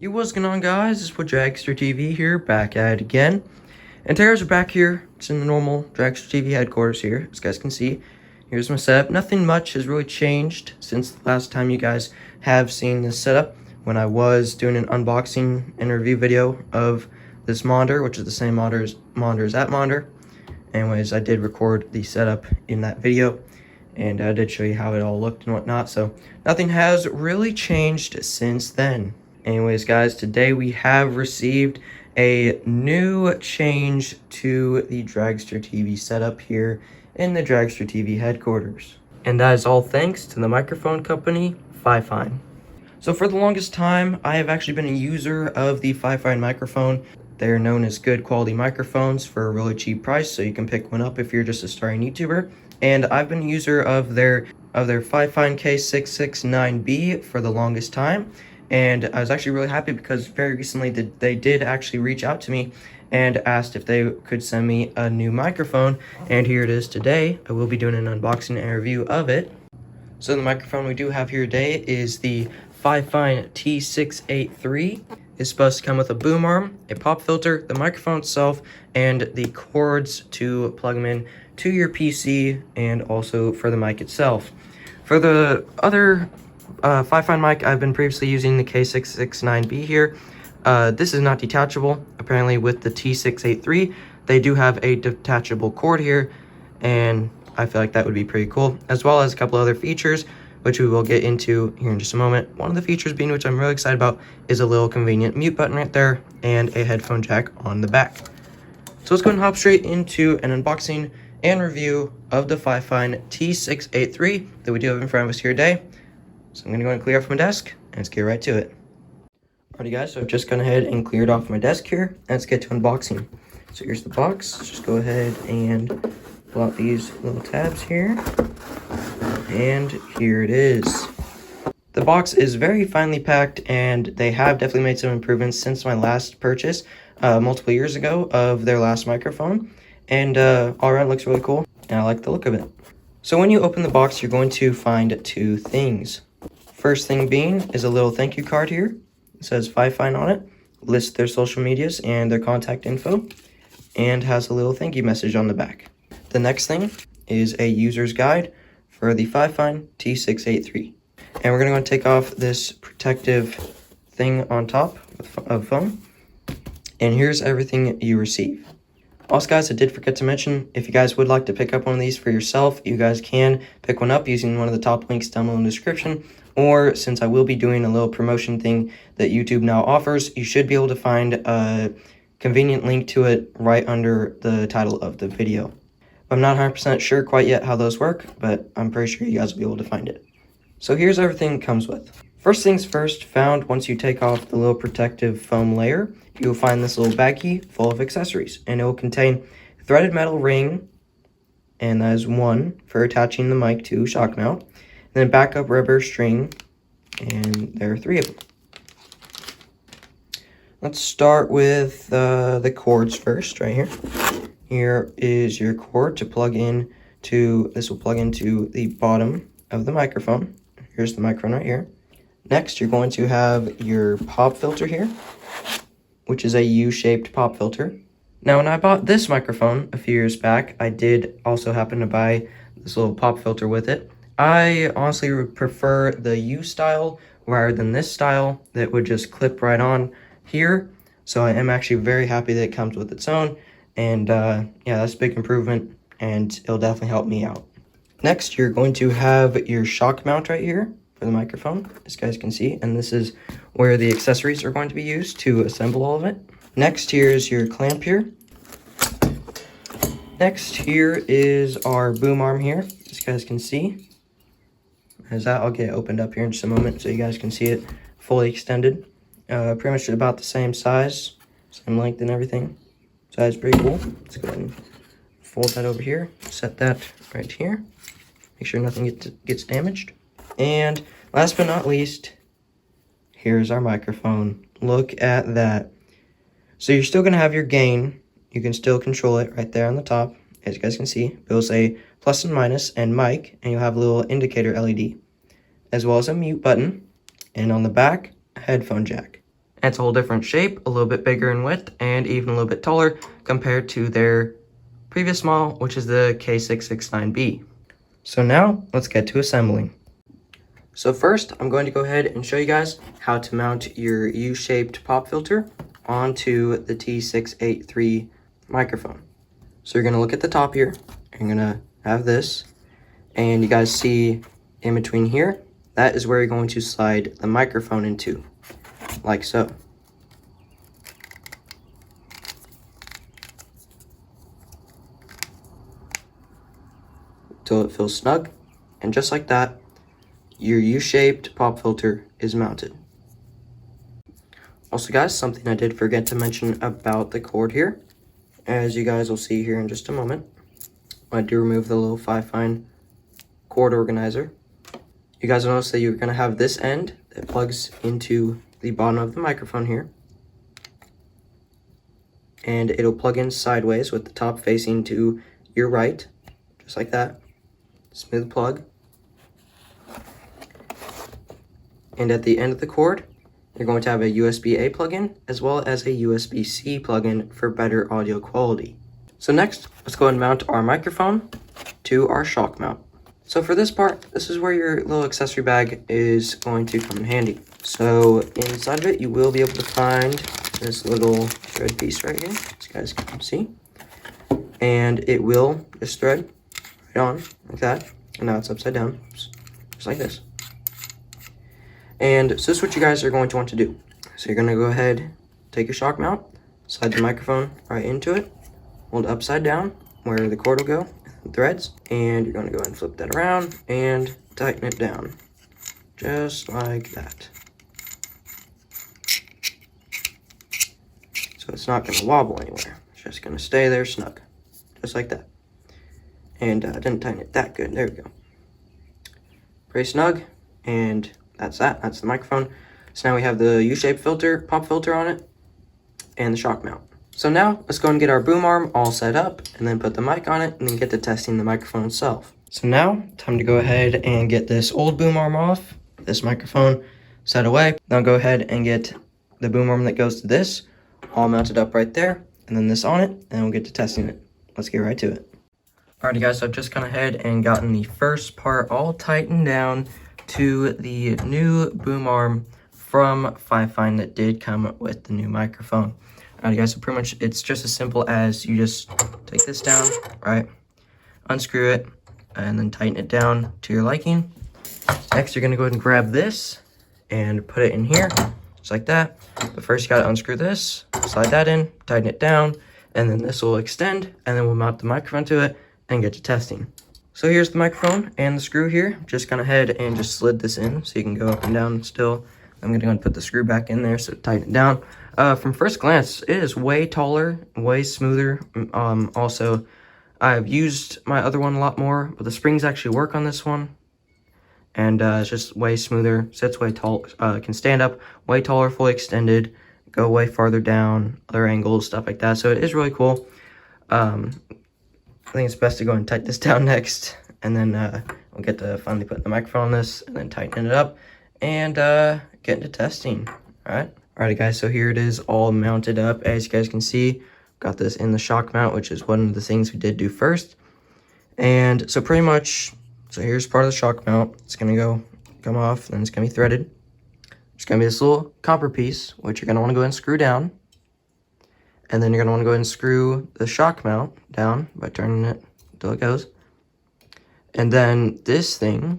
Yo, what's going on, guys? It's DragsterTV here, back at it again. And Terrors are back here. It's in the normal DragsterTV headquarters here, as you guys can see. Here's my setup. Nothing much has really changed since the last time you guys have seen this setup, when I was doing an unboxing and review video of this monitor, which is the same monitor as that monitor. Anyways, I did record the setup in that video, and I did show you how it all looked and whatnot, so nothing has really changed since then. Anyways, guys, today we have received a new change to the DragsterTV setup here in the DragsterTV headquarters. And that is all thanks to the microphone company, FiFine. So for the longest time, I have actually been a user of the FiFine microphone. They're known as good quality microphones for a really cheap price, so you can pick one up if you're just a starting YouTuber. And I've been a user of their FiFine T683 for the longest time. And I was actually really happy because very recently they did actually reach out to me and asked if they could send me a new microphone. And here it is today. I will be doing an unboxing and review of it. So the microphone we do have here today is the FiFine T683. It's supposed to come with a boom arm, a pop filter, the microphone itself, and the cords to plug them in to your PC and also for the mic itself. For the other FiFine mic, I've been previously using the K669B here. This is not detachable. Apparently with the T683, they do have a detachable cord here, and I feel like that would be pretty cool, as well as a couple other features, which we will get into here in just a moment. One of the features being, which I'm really excited about, is a little convenient mute button right there and a headphone jack on the back. So let's go and hop straight into an unboxing and review of the FiFine T683 that we do have in front of us here today. So I'm going to go and clear off my desk, and let's get right to it. Alrighty, guys, so I've just gone ahead and cleared off my desk here, and let's get to unboxing. So here's the box. Let's just go ahead and pull out these little tabs here, and here it is. The box is very finely packed, and they have definitely made some improvements since my last purchase multiple years ago of their last microphone, and all around looks really cool, and I like the look of it. So when you open the box, you're going to find two things. First thing being is a little thank you card here. It says FiFine on it, lists their social medias and their contact info, and has a little thank you message on the back. The next thing is a user's guide for the FiFine T683. And we're going to go and take off this protective thing on top of foam. And here's everything you receive. Also, guys, I did forget to mention, if you guys would like to pick up one of these for yourself, you guys can pick one up using one of the top links down below in the description. Or, since I will be doing a little promotion thing that YouTube now offers, you should be able to find a convenient link to it right under the title of the video. I'm not 100% sure quite yet how those work, but I'm pretty sure you guys will be able to find it. So here's everything it comes with. First things first, found once you take off the little protective foam layer, you'll find this little baggie full of accessories, and it will contain a threaded metal ring, and that is one for attaching the mic to shock mount, and then backup rubber string, and there are three of them. Let's start with the cords first, right here. Here is your cord to plug in to, this will plug into the bottom of the microphone. Here's the microphone right here. Next, you're going to have your pop filter here, which is a U-shaped pop filter. Now, when I bought this microphone a few years back, I did also happen to buy this little pop filter with it. I honestly would prefer the U style rather than this style that would just clip right on here. So I am actually very happy that it comes with its own. And yeah, that's a big improvement, and it'll definitely help me out. Next, you're going to have your shock mount right here for the microphone, as you guys can see, and this is where the accessories are going to be used to assemble all of it. Next, here's your clamp here. Next, here is our boom arm here, as you guys can see. As that, I'll get it opened up here in just a moment so you guys can see it fully extended. Pretty much about the same size, same length and everything. So that's pretty cool. Let's go ahead and fold that over here, set that right here. Make sure nothing gets damaged. And last but not least, here's our microphone. Look at that. So you're still going to have your gain. You can still control it right there on the top. As you guys can see, it'll say plus and minus and mic, and you'll have a little indicator LED, as well as a mute button, and on the back, a headphone jack. And it's a whole different shape, a little bit bigger in width, and even a little bit taller compared to their previous model, which is the K669B. So now, let's get to assembling. So first, I'm going to go ahead and show you guys how to mount your U-shaped pop filter onto the T683 microphone. So you're going to look at the top here, and you're going to have this, and you guys see in between here, that is where you're going to slide the microphone into, like so. Till it feels snug, and just like that, your U-shaped pop filter is mounted. Also guys, something I did forget to mention about the cord here, as you guys will see here in just a moment, I do remove the little FiFine cord organizer. You guys will notice that you're going to have this end that plugs into the bottom of the microphone here, and it'll plug in sideways with the top facing to your right, just like that. Smooth plug. And at the end of the cord, you're going to have a USB-A plug-in as well as a USB-C plug-in for better audio quality. So next, let's go ahead and mount our microphone to our shock mount. So for this part, this is where your little accessory bag is going to come in handy. So inside of it, you will be able to find this little thread piece right here, as you guys can see. And it will just thread right on like that. And now it's upside down, just like this. And so this is what you guys are going to want to do. So you're going to go ahead, take your shock mount, slide the microphone right into it, hold it upside down where the cord will go, threads, and you're going to go ahead and flip that around and tighten it down, just like that. So it's not going to wobble anywhere. It's just going to stay there snug, just like that. And I didn't tighten it that good. There we go. Pretty snug, and that's that. That's the microphone. So now we have the U-shaped filter, pop filter on it, and the shock mount. So now let's go and get our boom arm all set up, and then put the mic on it, and then get to testing the microphone itself. So now, time to go ahead and get this old boom arm off, this microphone set away. Now go ahead and get the boom arm that goes to this, all mounted up right there, and then this on it, and we'll get to testing it. Let's get right to it. Alrighty guys, so I've just gone ahead and gotten the first part all tightened down to the new boom arm from FiFine that did come with the new microphone. Alright guys, so pretty much it's just as simple as you just take this down, right, unscrew it, and then tighten it down to your liking. Next, you're going to go ahead and grab this and put it in here, just like that. But first, you got to unscrew this, slide that in, tighten it down, and then this will extend, and then we'll mount the microphone to it and get to testing. So here's the microphone and the screw here. Just gone ahead and just slid this in so you can go up and down still. I'm going to go and put the screw back in there so tighten it down. From first glance, it is way taller, way smoother. Also, I've used my other one a lot more, but the springs actually work on this one. And it's just way smoother, sits way tall, can stand up, way taller, fully extended, go way farther down, other angles, stuff like that. So it is really cool. I think it's best to go and tighten this down next, and then we'll get to finally put the microphone on this, and then tighten it up, and get into testing. Alrighty guys, so here it is all mounted up. As you guys can see, got this in the shock mount, which is one of the things we did do first. And so pretty much, so here's part of the shock mount. It's gonna come off, and then it's gonna be threaded. There's gonna be this little copper piece, which you're gonna wanna go ahead and screw down. And then you're going to want to go ahead and screw the shock mount down by turning it until it goes. And then this thing,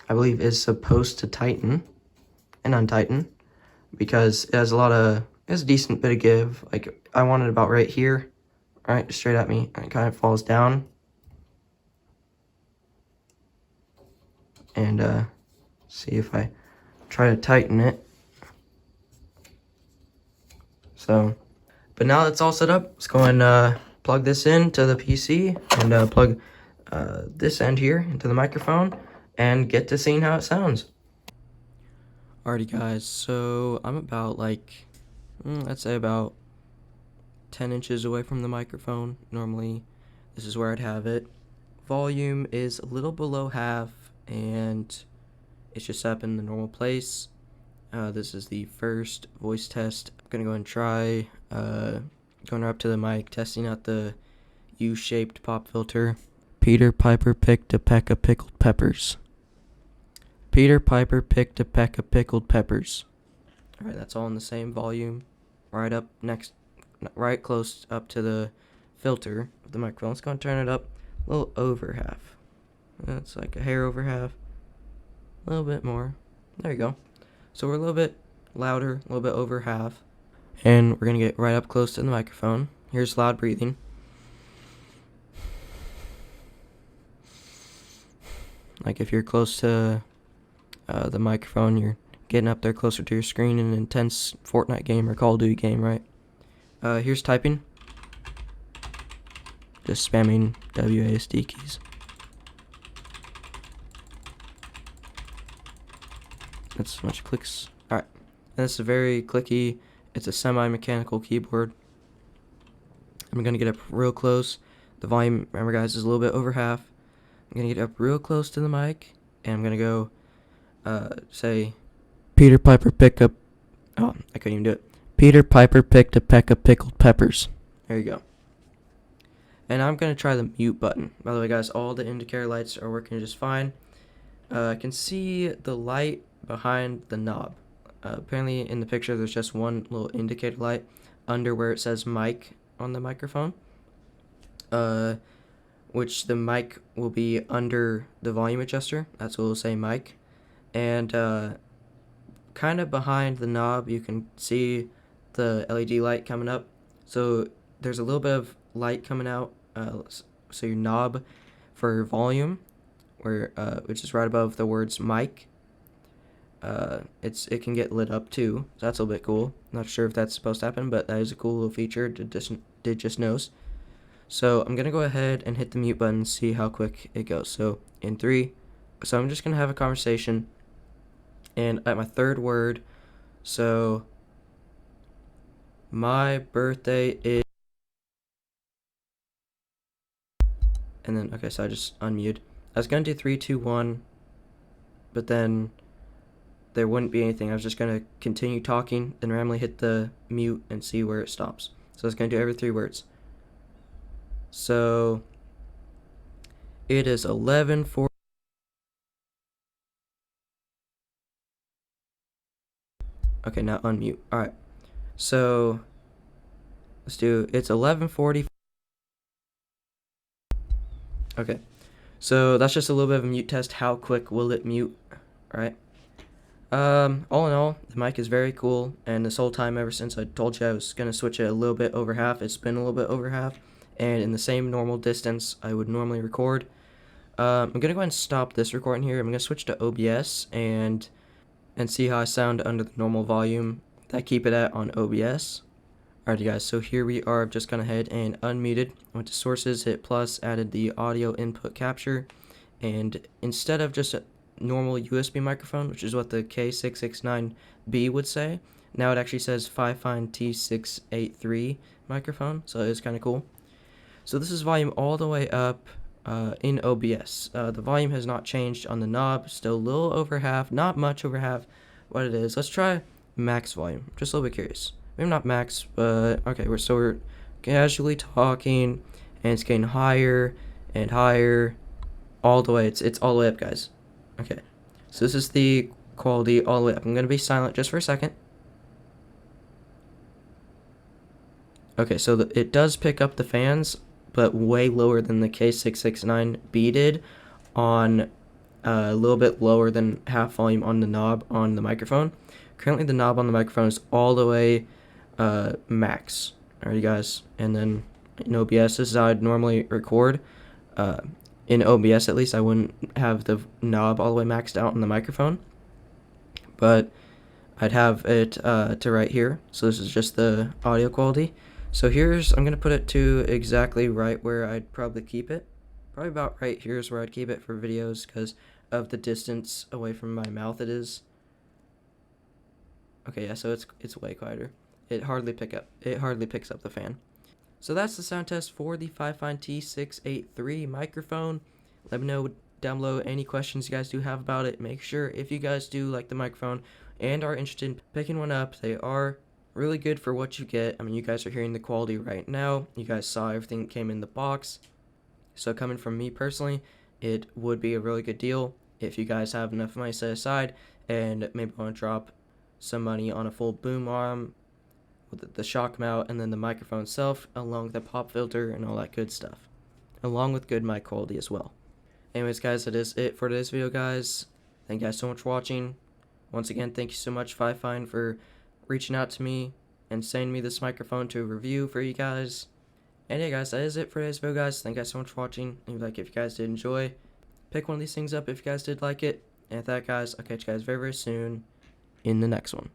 I believe, is supposed to tighten and untighten because it has a decent bit of give. Like, I want it about right here, right, straight at me, and it kind of falls down. And see if I try to tighten it. So, but now that's all set up, let's go and plug this into the PC and plug this end here into the microphone and get to seeing how it sounds. Alrighty guys, so I'm about let's say about 10 inches away from the microphone. Normally this is where I'd have it. Volume is a little below half and it's just up in the normal place. This is the first voice test. I'm gonna go and try going up to the mic, testing out the U-shaped pop filter. Peter Piper picked a peck of pickled peppers. Peter Piper picked a peck of pickled peppers. Alright, that's all in the same volume. Right up next, right close up to the filter of the microphone. Let's go and turn it up a little over half. That's like a hair over half. A little bit more. There you go. So we're a little bit louder, a little bit over half. And we're going to get right up close to the microphone. Here's loud breathing. Like if you're close to the microphone, you're getting up there closer to your screen in an intense Fortnite game or Call of Duty game, right? Here's typing. Just spamming WASD keys. That's much clicks. Alright. And this is very clicky. It's a semi-mechanical keyboard. I'm going to get up real close. The volume, remember guys, is a little bit over half. I'm going to get up real close to the mic. And I'm going to go say, Peter Piper picked up... Oh, I couldn't even do it. Peter Piper picked a peck of pickled peppers. There you go. And I'm going to try the mute button. By the way, guys, all the indicator lights are working just fine. I can see the light behind the knob. Apparently in the picture there's just one little indicator light under where it says mic on the microphone. Which the mic will be under the volume adjuster. That's what will say mic. And kind of behind the knob you can see the LED light coming up. So there's a little bit of light coming out. So your knob for volume, where which is right above the words mic, it can get lit up too. So that's a little bit cool. Not sure if that's supposed to happen, but that is a cool little feature. Did just knows. So I'm gonna go ahead and hit the mute button and see how quick it goes. So in 3, so I'm just gonna have a conversation, and at my third word, so my birthday is, and then okay, so I just unmuted. I was gonna do 3, 2, 1, but then there wouldn't be anything. I was just gonna continue talking, then randomly hit the mute and see where it stops. So I was gonna do every 3 words. So it is 11:40. Okay, now unmute. All right. So let's do. It's 11:40. Okay. So that's just a little bit of a mute test. How quick will it mute? All right. All in all, the mic is very cool, and this whole time, ever since I told you I was gonna switch it a little bit over half, it's been a little bit over half, and in the same normal distance I would normally record. I'm gonna go ahead and stop this recording here. I'm gonna switch to OBS and see how I sound under the normal volume that I keep it at on OBS. Alrighty guys, so here we are. I've just gone ahead and unmuted, went to sources, hit plus, added the audio input capture, and instead of just a normal USB microphone, which is what the K669B would say, now it actually says FiFine T683 microphone, so it's kind of cool. So this is volume all the way up in OBS. The volume has not changed on the knob, still a little over half, not much over half what it is. Let's try max volume, just a little bit curious. Maybe not max, but okay, we're casually talking, and it's getting higher and higher all the way. It's all the way up, guys. Okay, so this is the quality all the way up. I'm gonna be silent just for a second. Okay, so it does pick up the fans, but way lower than the K669B did, on a little bit lower than half volume on the knob on the microphone. Currently the knob on the microphone is all the way max. Alright guys, and then in OBS, this is how I'd normally record. In OBS at least, I wouldn't have the knob all the way maxed out on the microphone, but I'd have it to right here. So this is just the audio quality. So I'm gonna put it to exactly right where I'd probably keep it. Probably about right here is where I'd keep it for videos because of the distance away from my mouth it is. Okay, yeah, so it's way quieter. It hardly picks up the fan. So that's the sound test for the FiFine T683 microphone. Let me know down below any questions you guys do have about it. Make sure if you guys do like the microphone and are interested in picking one up, they are really good for what you get. I mean, you guys are hearing the quality right now. You guys saw everything that came in the box. So coming from me personally, it would be a really good deal if you guys have enough money set aside and maybe want to drop some money on a full boom arm with the shock mount and then the microphone itself, along with the pop filter and all that good stuff, along with good mic quality as well. Anyways, guys, that is it for today's video, guys. Thank you guys so much for watching. Once again, thank you so much, FiFine, for reaching out to me and sending me this microphone to review for you guys. And yeah, guys, that is it for today's video, guys. Thank you guys so much for watching. And if you guys did enjoy, pick one of these things up if you guys did like it. And with that, guys, I'll catch you guys very, very soon in the next one.